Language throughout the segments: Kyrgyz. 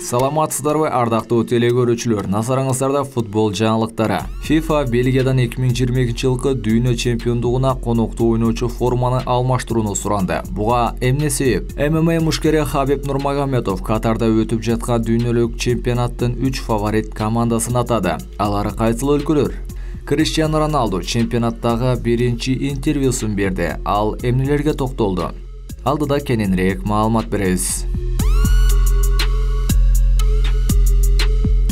Саламатсыздарбы ардактуу телекөрүүчүлөр, назарыңыздарда футбол жаңылыктары. FIFA Бельгиядан 2022 жылкы дүйнө чемпиондугуна конуктуу ойноочу форманы алмаштырууну суранды. Буга эмне себеп? ММА мушкери Хабиб Нурмагомедов Катарда өтүп жаткан дүйнөлүк чемпионаттын 3 фаворит командасын атады. Алар кайсыл өлкөлөр? Криштиану Роналду чемпионаттагы биринчи интервьюсун берди. Ал эмнелерге токтолду? Алдыда кененирээк маалымат беребиз.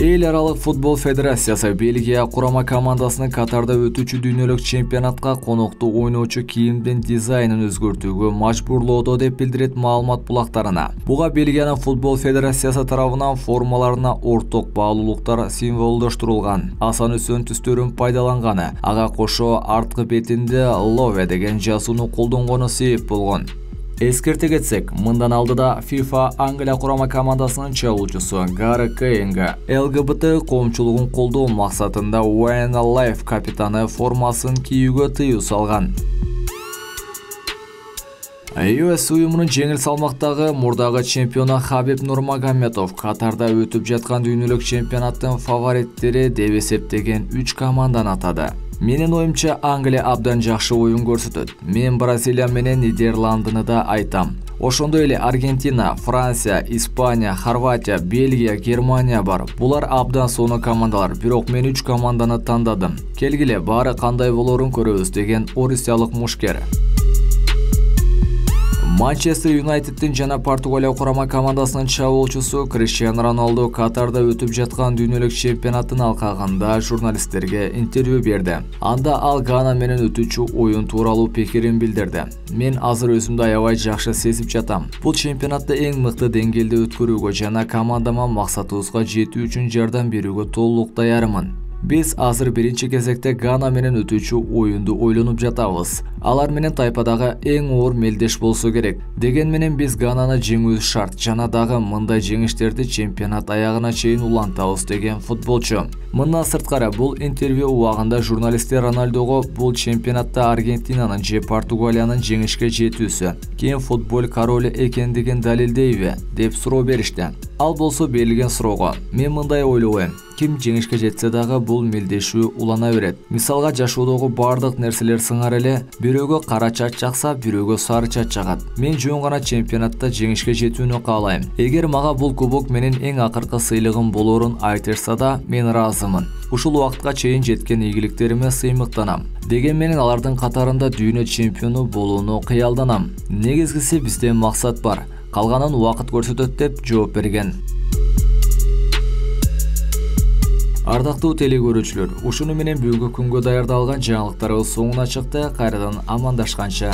Эл аралык футбол федерациясы Бельгия курама командасынын Катарда өтүүчү дүйнөлүк чемпионатка конуктуу ойноочу кийимдин дизайнын өзгөртүүгө мажбурлоодо деп билдирет маалымат булактарына. Буга Бельгиянын футбол федерациясы тарабынан формаларына орток баалуулуктар символдоштурулган. Асан өсөн түстөрүн пайдаланганы, ага кошо арткы бетинде Love деген жазууну колдонгону себеп болгон. Эскерте кетсек, мындан алдыда FIFA Англия курама командасынын чабуучусу Гарри Кейнге ЛГБТ коомчулугун колдоо максатында Wayne Life капитаны формасын кийүүгө тыюу салган. US уюмунун жеңил салмактагы мурдагы чемпиону Хабиб Нурмагомедов Катарда өтүп жаткан дүйнөлүк чемпионаттын фавориттери деп эсептеген 3 команданы атады. Менин оюмча Англия абдан жакшы оюн көрсөтөт. Мен Бразилия менен Нидерландыны да айтам. Ошондой эле Аргентина, Франция, Испания, Хорватия, Бельгия, Германия бар. Булар абдан сонун командалар, бирок мен 3 команданы тандадым. Келгиле, баары кандай болорун көрөбүз деген орусиялык мушкер. Манчестер Юнайтедтин жана Португалия курама командасынын чабуучусу Криштиану Роналду Катарда өтүп жаткан дүйнөлүк чемпионаттын алкагында журналисттерге интервью берди. Анда ал Гана менен өтүүчү оюн тууралуу пикирин билдирди. Мен азыр өзүмдү аябай жакшы сезип жатам. Бул чемпионатты эң мыкты деңгээлде өткөрүүгө жана командама максатыбызга жетүү үчүн жардам берүүгө толук даярмын. Биз азыр биринчи кезекте Гана менен өтүүчү оюнду ойлонуп жатабыз. Алар менен тайпадагы эң оор мелдеш болсо керек. Деген менен биз Гананы жеңүүбүз шарт жана дагы мындай жеңиштерди чемпионат аягына чейин улантабыз деген футболчу. Мындан сырткары бул интервью убагында журналисттер Роналдого бул чемпионатта Аргентинанын же Португалиянын жеңишке жетүүсү, ким футбол королу экендигин далилдейби деп суроо беришти. Ал болсо берилген суроого мен мындай ойлойм. Ким жеңишке жетсе дагы бул мелдешүү улана берет. Мисалга жашоодогу бардык нерселер сыңар эле, бирөөгө кара чач жакса, бирөөгө сары чач жагат. Мен жөн гана чемпионатта жеңишке жетүүнү каалайм. Эгер мага бул кубок менен эң акыркы сыйлыгым болорун айтышса да, мен ыраазымын. Ушул убакытка чейин жеткен ийгиликтериме сыймыктанам. Деген менен алардын катарында дүйнө чемпиону болууну кыялданам. Негизгиси бизде максат бар. Калганын убакыт көрсөтөт деп жооп берген. Ардактуу телекөрүүчүлөр, ушуну менен бүгүнкү күнгө даярдалган жаңылыктарыбыз соңуна чыкты. Кайрадан амандашканча.